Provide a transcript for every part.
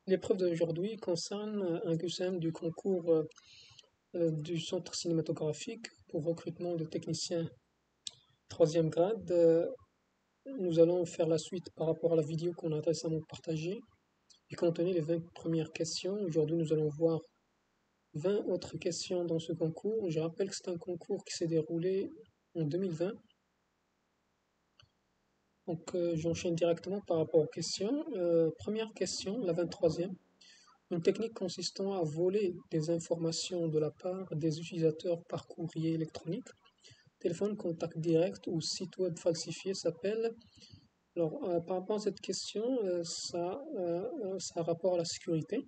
L'épreuve d'aujourd'hui concerne un QCM du concours du Centre cinématographique pour recrutement de techniciens troisième grade. Nous allons faire la suite par rapport à la vidéo qu'on a récemment partagée qui contenait les 20 premières questions. Aujourd'hui, nous allons voir 20 autres questions dans ce concours. Je rappelle que c'est un concours qui s'est déroulé en 2020. Donc, j'enchaîne directement par rapport aux questions. Première question, la 23e. Une technique consistant à voler des informations de la part des utilisateurs par courrier électronique, téléphone, contact direct ou site web falsifié s'appelle. Alors, par rapport à cette question, ça a rapport à la sécurité.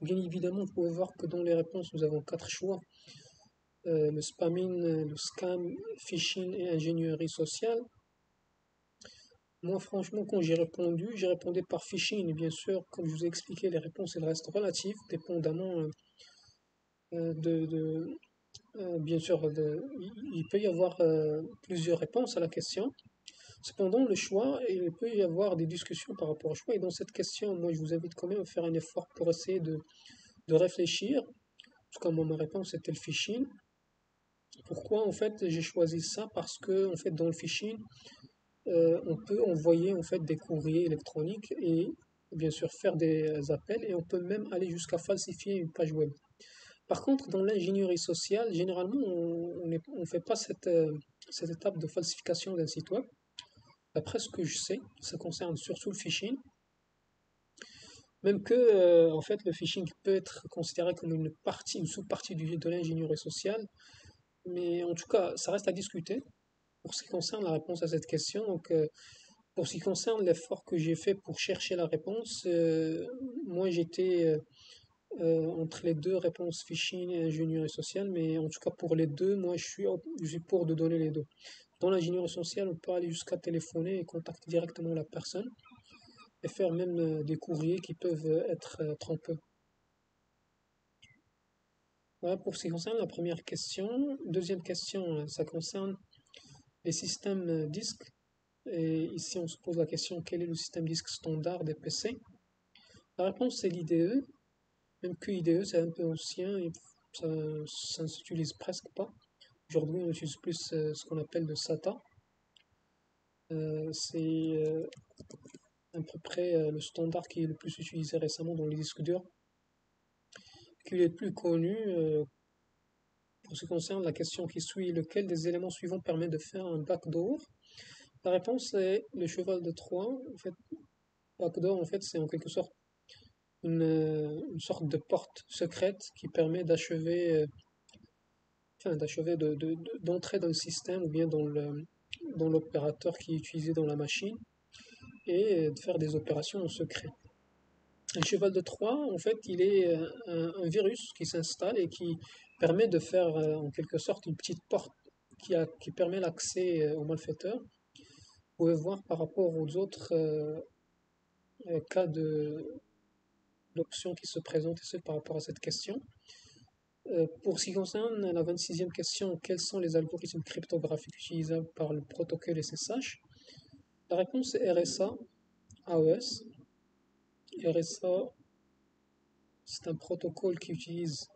Bien évidemment, vous pouvez voir que dans les réponses, nous avons quatre choix. Le spamming, le scam, phishing et ingénierie sociale. Moi, franchement, quand j'ai répondu par phishing. Et bien sûr, comme je vous ai expliqué, les réponses elles restent relatives, dépendamment bien sûr, il peut y avoir plusieurs réponses à la question. Cependant, le choix, il peut y avoir des discussions par rapport au choix. Et dans cette question, moi, je vous invite quand même à faire un effort pour essayer de réfléchir. Parce que moi, ma réponse était le phishing. Pourquoi, en fait, j'ai choisi ça? Parce que, en fait, dans le phishing, on peut envoyer, en fait, des courriers électroniques et, bien sûr, faire des appels. Et on peut même aller jusqu'à falsifier une page web. Par contre, dans l'ingénierie sociale, généralement, on ne fait pas cette étape de falsification d'un site web. D'après ce que je sais, ça concerne surtout le phishing. Même que, en fait, le phishing peut être considéré comme une sous-partie de l'ingénierie sociale. Mais en tout cas, ça reste à discuter pour ce qui concerne la réponse à cette question. Donc, pour ce qui concerne l'effort que j'ai fait pour chercher la réponse, moi j'étais entre les deux réponses phishing et ingénierie sociale, mais en tout cas pour les deux, moi je suis pour de donner les deux. Dans l'ingénierie sociale, on peut aller jusqu'à téléphoner et contacter directement la personne et faire même des courriers qui peuvent être trompeux. Voilà pour ce qui concerne la première question. Deuxième question, ça concerne les systèmes disques. Et ici, on se pose la question, quel est le système disque standard des PC? La réponse, c'est l'IDE. Même que IDE, c'est un peu ancien et ça ne s'utilise presque pas. Aujourd'hui, on utilise plus ce qu'on appelle le SATA. C'est à peu près le standard qui est le plus utilisé récemment dans les disques durs. Qui est le plus connu pour ce qui concerne la question qui suit, lequel des éléments suivants permet de faire un backdoor? La réponse est le cheval de Troie. En fait, backdoor, en fait, c'est en quelque sorte une sorte de porte secrète qui permet d'entrer dans le système ou bien dans l'opérateur qui est utilisé dans la machine et de faire des opérations en secret. Un cheval de Troie, en fait, il est un virus qui s'installe et qui permet de faire en quelque sorte une petite porte qui permet l'accès aux malfaiteurs. Vous pouvez voir par rapport aux autres cas d'options qui se présentent ici par rapport à cette question. Pour ce qui concerne la 26e question, quels sont les algorithmes cryptographiques utilisables par le protocole SSH? La réponse est RSA, AES. RSA, c'est un protocole qui utilise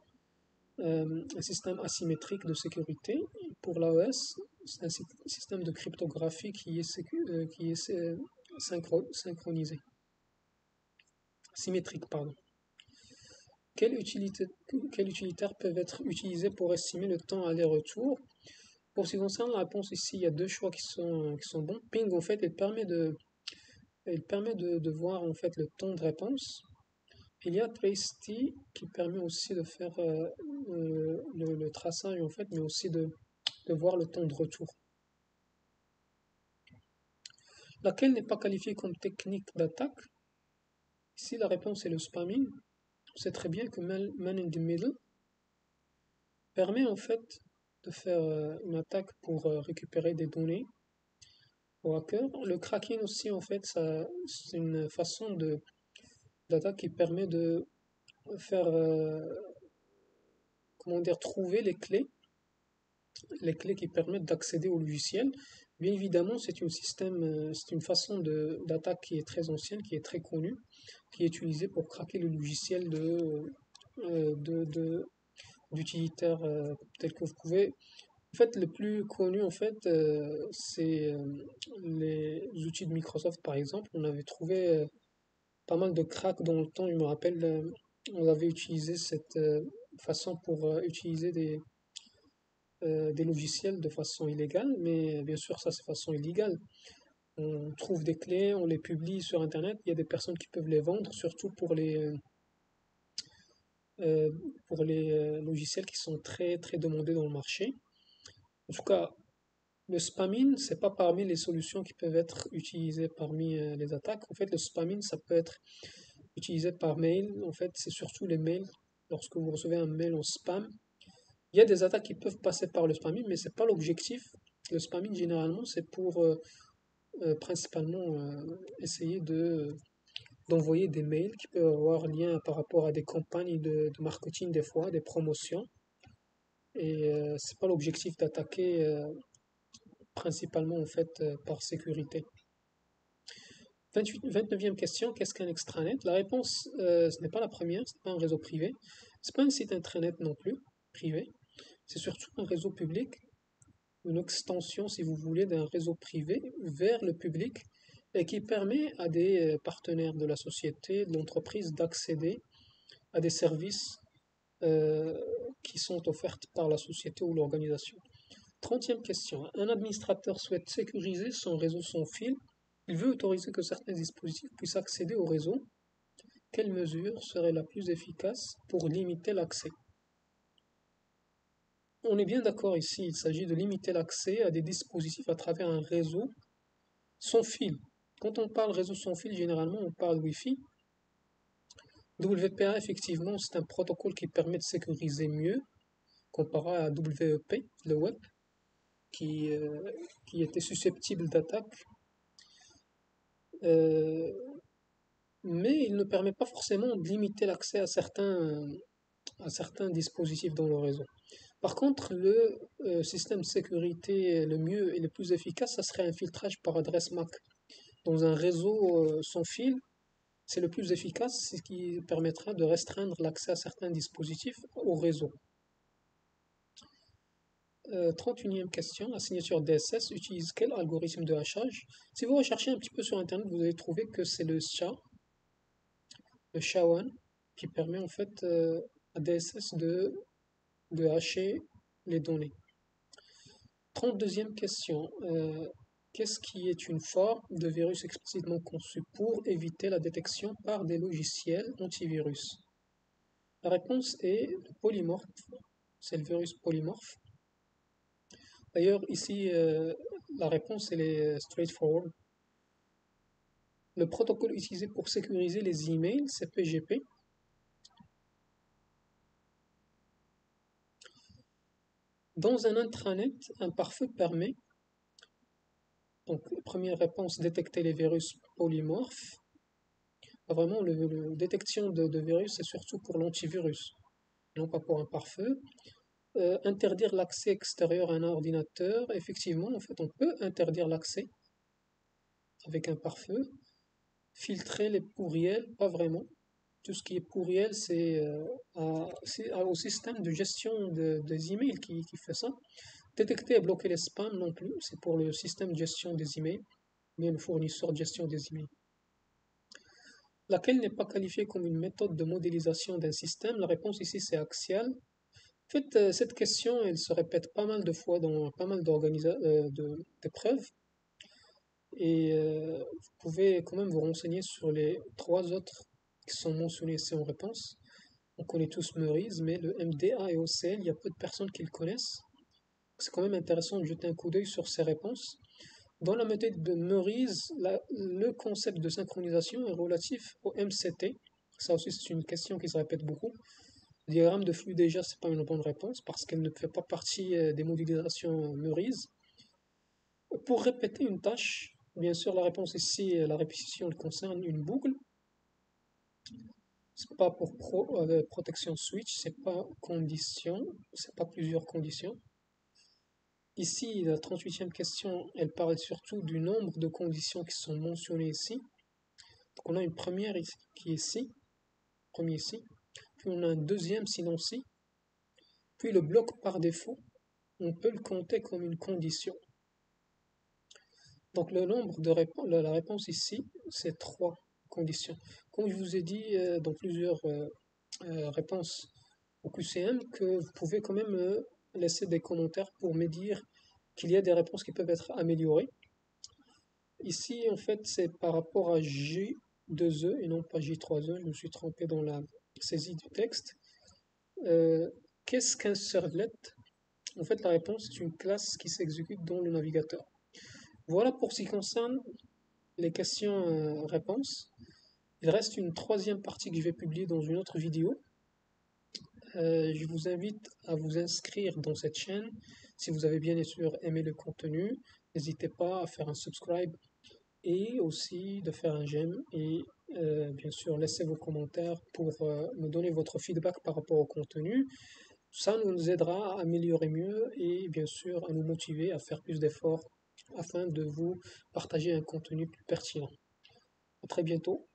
un système asymétrique de sécurité. Pour l'AES, c'est un système de cryptographie qui est synchronisé. Symétrique, pardon. Quels utilitaires peuvent être utilisés pour estimer le temps aller-retour? Pour ce qui concerne la réponse ici, il y a deux choix qui sont bons. Ping, en fait, il permet de voir en fait le temps de réponse. Il y a TraceT qui permet aussi de faire le traçage en fait, mais aussi de voir le temps de retour. Laquelle n'est pas qualifiée comme technique d'attaque? Ici, la réponse est le spamming. On sait très bien que Man in the Middle permet en fait de faire une attaque pour récupérer des données au hacker. Le cracking aussi, en fait, c'est une façon d'attaque qui permet de faire, comment dire, trouver les clés qui permettent d'accéder au logiciel. Bien évidemment, c'est une façon d'attaque qui est très ancienne, qui est très connue, qui est utilisée pour craquer le logiciel de d'utilitaires tels que vous pouvez. En fait, le plus connu, en fait, c'est les outils de Microsoft, par exemple. On avait trouvé pas mal de cracks dans le temps. Je me rappelle, on avait utilisé cette façon pour utiliser des logiciels de façon illégale, mais bien sûr, ça, c'est façon illégale. On trouve des clés, on les publie sur Internet. Il y a des personnes qui peuvent les vendre, surtout euh, pour les logiciels qui sont très, très demandés dans le marché. En tout cas, le spamming, c'est pas parmi les solutions qui peuvent être utilisées parmi les attaques. En fait, le spamming, ça peut être utilisé par mail. En fait, c'est surtout les mails. Lorsque vous recevez un mail en spam, il y a des attaques qui peuvent passer par le spamming, mais c'est pas l'objectif. Le spamming, généralement, c'est pour principalement essayer d'envoyer des mails qui peuvent avoir lien par rapport à des campagnes de marketing, des fois, des promotions. Et c'est pas l'objectif d'attaquer principalement en fait par sécurité. 29e question, qu'est-ce qu'un extranet? La réponse, ce n'est pas la première, ce n'est pas un réseau privé, ce n'est pas un site intranet non plus, privé, c'est surtout un réseau public, une extension, si vous voulez, d'un réseau privé vers le public et qui permet à des partenaires de la société, de l'entreprise, d'accéder à des services euh, qui sont offerts par la société ou l'organisation. 30e question. Un administrateur souhaite sécuriser son réseau sans fil. Il veut autoriser que certains dispositifs puissent accéder au réseau. Quelle mesure serait la plus efficace pour limiter l'accès? On est bien d'accord ici, il s'agit de limiter l'accès à des dispositifs à travers un réseau sans fil. Quand on parle réseau sans fil, généralement on parle Wi-Fi. WPA, effectivement, c'est un protocole qui permet de sécuriser mieux comparé à WEP, le web, qui, euh, qui était susceptible d'attaque. Euh, mais il ne permet pas forcément de limiter l'accès à certains dispositifs dans le réseau. Par contre, le système de sécurité le mieux et le plus efficace, ça serait un filtrage par adresse MAC. Dans un réseau sans fil, c'est le plus efficace, c'est ce qui permettra de restreindre l'accès à certains dispositifs au réseau. 31e question, la signature DSS utilise quel algorithme de hachage? Si vous recherchez un petit peu sur Internet, vous allez trouver que c'est le SHA-1, qui permet en fait à DSS de hacher les données. 32e question. Qu'est-ce qui est une forme de virus explicitement conçu pour éviter la détection par des logiciels antivirus? La réponse est le polymorphe. C'est le virus polymorphe. D'ailleurs, ici, la réponse elle est straightforward. Le protocole utilisé pour sécuriser les emails, c'est PGP. Dans un intranet, un pare-feu permet, donc première réponse, détecter les virus polymorphes. Vraiment, la détection de virus, c'est surtout pour l'antivirus, non pas pour un pare-feu. Interdire l'accès extérieur à un ordinateur, effectivement, en fait, on peut interdire l'accès avec un pare-feu. Filtrer les pourriels, pas vraiment. Tout ce qui est pourriel, c'est au système de gestion des emails qui fait ça. Détecter et bloquer les spams non plus, c'est pour le système de gestion des emails, bien le fournisseur de gestion des emails. Laquelle n'est pas qualifiée comme une méthode de modélisation d'un système? La réponse ici c'est Axial. En fait, cette question, elle se répète pas mal de fois dans pas mal d'épreuves. Et vous pouvez quand même vous renseigner sur les trois autres qui sont mentionnés ici en réponse. On connaît tous Meurize, mais le MDA et OCL, il y a peu de personnes qui le connaissent. C'est quand même intéressant de jeter un coup d'œil sur ces réponses. Dans la méthode de Meurize, le concept de synchronisation est relatif au MCT. Ça aussi, c'est une question qui se répète beaucoup. Le diagramme de flux déjà, c'est pas une bonne réponse parce qu'elle ne fait pas partie des modélisations Meurize. Pour répéter une tâche, bien sûr, la réponse ici, la répétition, elle concerne une boucle. C'est pas pour protection switch, c'est pas condition, c'est pas plusieurs conditions. Ici, la 38e question, elle parle surtout du nombre de conditions qui sont mentionnées ici. Donc on a une première qui est ici, premier ici, puis on a un deuxième sinon ci, puis le bloc par défaut, on peut le compter comme une condition. Donc le nombre de réponses, la réponse ici, c'est 3 conditions. Comme je vous ai dit dans plusieurs réponses au QCM, que vous pouvez quand même laisser des commentaires pour me dire qu'il y a des réponses qui peuvent être améliorées. Ici, en fait, c'est par rapport à J2E et non pas J3E. Je me suis trompé dans la saisie du texte. Euh, Qu'est-ce qu'un servlet? En fait, la réponse est une classe qui s'exécute dans le navigateur. Voilà pour ce qui concerne les questions-réponses. Il reste une troisième partie que je vais publier dans une autre vidéo. Je vous invite à vous inscrire dans cette chaîne. Si vous avez bien sûr aimé le contenu, n'hésitez pas à faire un subscribe et aussi de faire un j'aime et bien sûr laisser vos commentaires pour me donner votre feedback par rapport au contenu. Ça nous aidera à améliorer mieux et bien sûr à nous motiver à faire plus d'efforts afin de vous partager un contenu plus pertinent. À très bientôt.